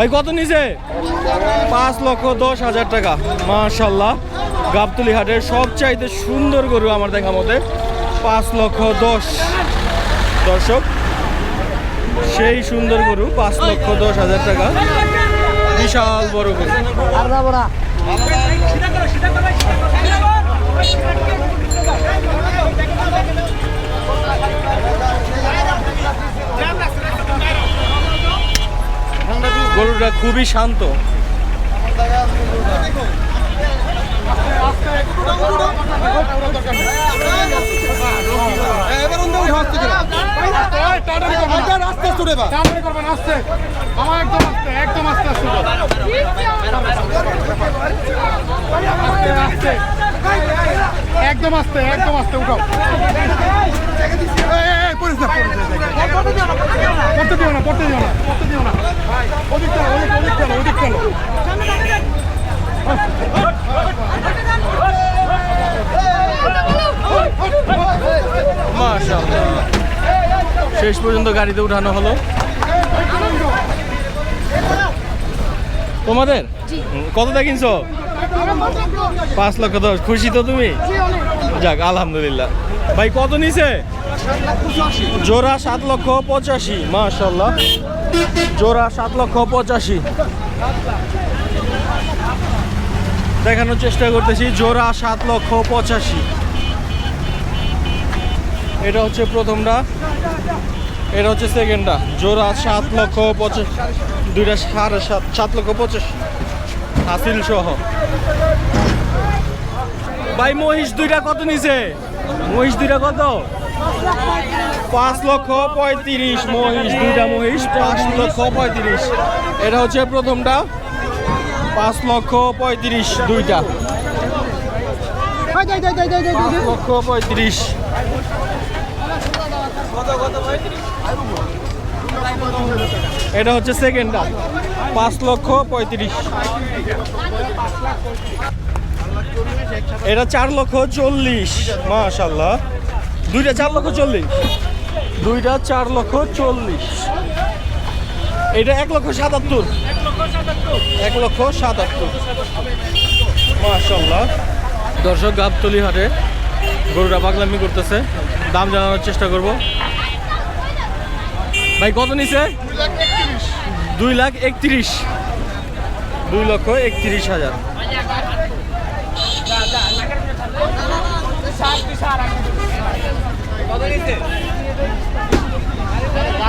ভাই কত নিছে? 5,10,000 টাকা। মাশাআল্লাহ, গাবতলী হাটের সবচাইতে সুন্দর গরু আমার দেখা মতে 5,10,000। দর্শক, সেই সুন্দর গরু 5,10,000 টাকা, বিশাল বড় গরু। গরুটা খুবই শান্ত। একদম আস্তে উঠাও। পড়তে দিও না। ওদিক চলো। মাশাআল্লাহ, শেষ পর্যন্ত গাড়িতে উঠানো হলো। তোমাদের কতটা কিনছো? 5,10,000। খুশি তো তুমি? যাক, আলহামদুলিল্লাহ। ভাই কত নিছে? জোড়া 7,85,000। মাশাআল্লাহ, জোড়া 7,85,000 দেখানোর চেষ্টা করতেছি। জোড়া 7,85,000। এটা হচ্ছে প্রথমটা, এটা হচ্ছে সেকেন্ডটা। জোড়া 7,85,000, দুইটা 7,85,000 হাসিল সহ। ভাই মহিষ দুইটা কত নিছে? মহিষ দুইটা কত? 5,35,000। মহিষ দুইটা, মহিষ 5,35,000। এটা হচ্ছে প্রথমটা, 5,35,000 দুইটা, 5,35,000। এটা হচ্ছে সেকেন্ডটা, 5,35,000। এটা 4,40,000। মাশাআল্লাহ, দুইটা 4,40,000, দুইটা 4,40,000। এটা 1,77,000, 1,77,000। মাশাআল্লাহ। দর্শক, গাবতলী হাটে গরুটা পাগলামি করতেছে, দাম জানানোর চেষ্টা করব। ভাই কত নিছে? 2,31,000, 2,31,000।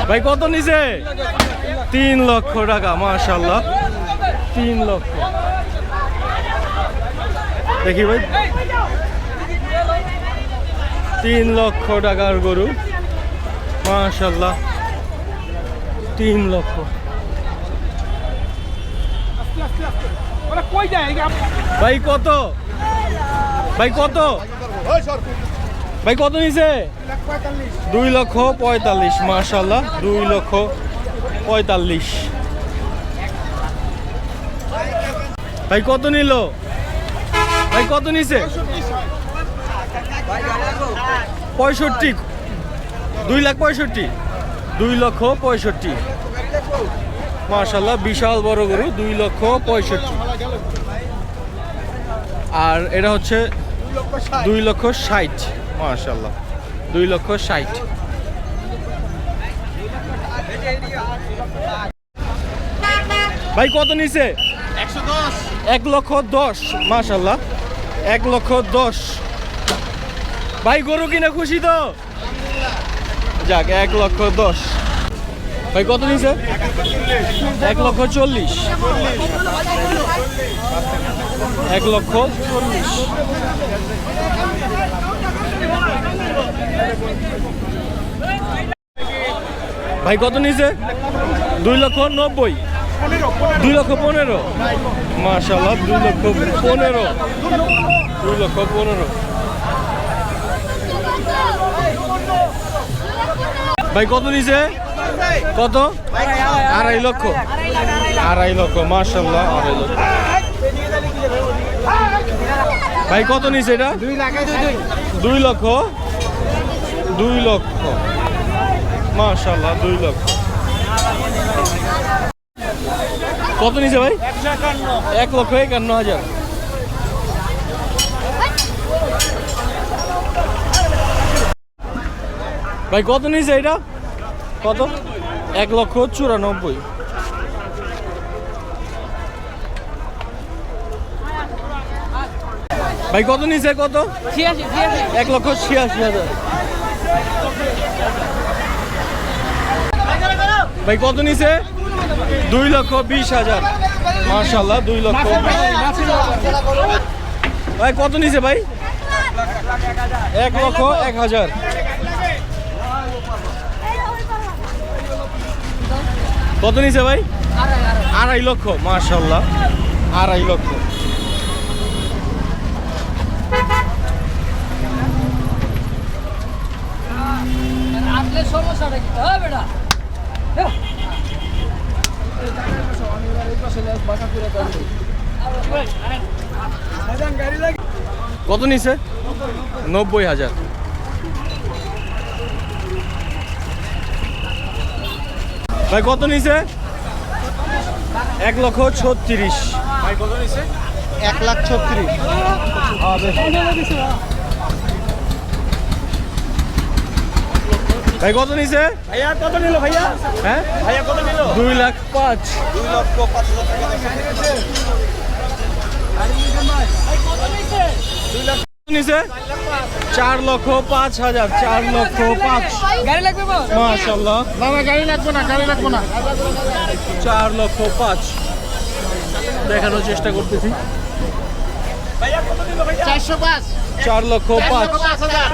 ভাই কত নিছে? 3 লক্ষ টাকা। মাশাআল্লাহ, 3 লক্ষ। দেখি ভাই, 3 লক্ষ টাকার গরু। মাশাআল্লাহ, 3 লক্ষ। ভাই কত? ভাই কত? ভাই কত নিছে? 2,45,000। মাশাআল্লাহ, 2,45,000। ভাই কত নিল? ভাই কত নিছে? 65,000, 2,65,000, 2,65,000। মাশাআল্লাহ, বিশাল বড় গরু, 2,65,000। আর এটা হচ্ছে 2,60,000। মাশাআল্লাহ, 2,60,000। ভাই কত নিছে? 1,10,000। মাশাআল্লাহ, 1,10,000। ভাই গরু কিনা খুশি তো? যাক, 1,10,000। ভাই কত নিছে? 1,40,000, 1,40,000। ভাই কত নিছে? 2,90,000, 2,15,000। মাশাআল্লাহ, 2,15,000, 2,15,000। ভাই কত নিছে? কত? 2.5 লক্ষ, 2.5 লক্ষ। মাশাআল্লাহ, 2.5 লক্ষ। ভাই কত নিছে এটা? 2 লক্ষ, 2 লক্ষ। মাশাআল্লাহ, 2 লক্ষ। কত নিছে ভাই? 1,51,000। ভাই কত নিছে এটা? কত? 1,94,000। ভাই কত নিছে? কত? 1,86,000। ভাই কত নিছে? 2,20,000। মাশাআল্লাহ 2,20,000। ভাই কত নিছে ভাই? 1,01,000। কত নিছে ভাই? 2.5 লক্ষ। মাশাআল্লাহ 2.5 লক্ষ। কত নিছে? 90,000। ভাই কত নিছে? 1,36,000। ভাই কত নিছে? 1,36,000। ভাই কত নিছে? ভাইয়া কত নিল ভাইয়া? হ্যাঁ ভাইয়া কত নিল? 2,05,000। 2,05,000 নিছে 4,05,000। 4,05,000। গাড়ি লাগবে বল? মাশাআল্লাহ না না গাড়ি লাগবে না, গাড়ি লাগবে না। 4,05,000 দেখানোর চেষ্টা করতেছি। ভাইয়া কত নিল ভাইয়া? 405। 4,05,000। 405,000।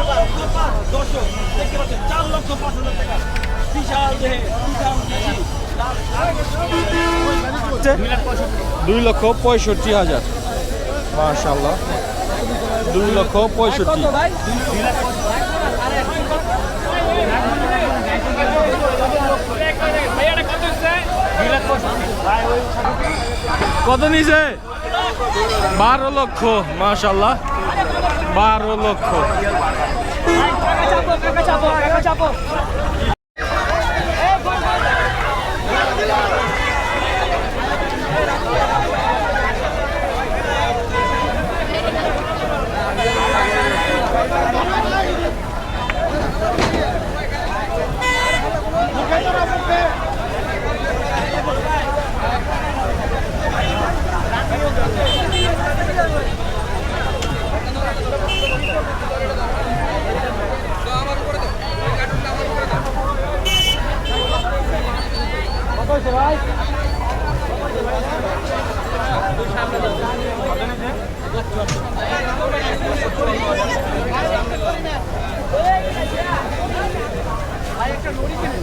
দর্শক দেখতে পাচ্ছেন 4,05,000 টাকা বিশাল দেহে বিশাল 2,65,000। মাশাআল্লাহ 2,65,000। ভাই কত নিছে? 12 লক্ষ। মাশাআল্লাহ 12 লক্ষ। কাকা চাপো ভাই একটা লরি কিনে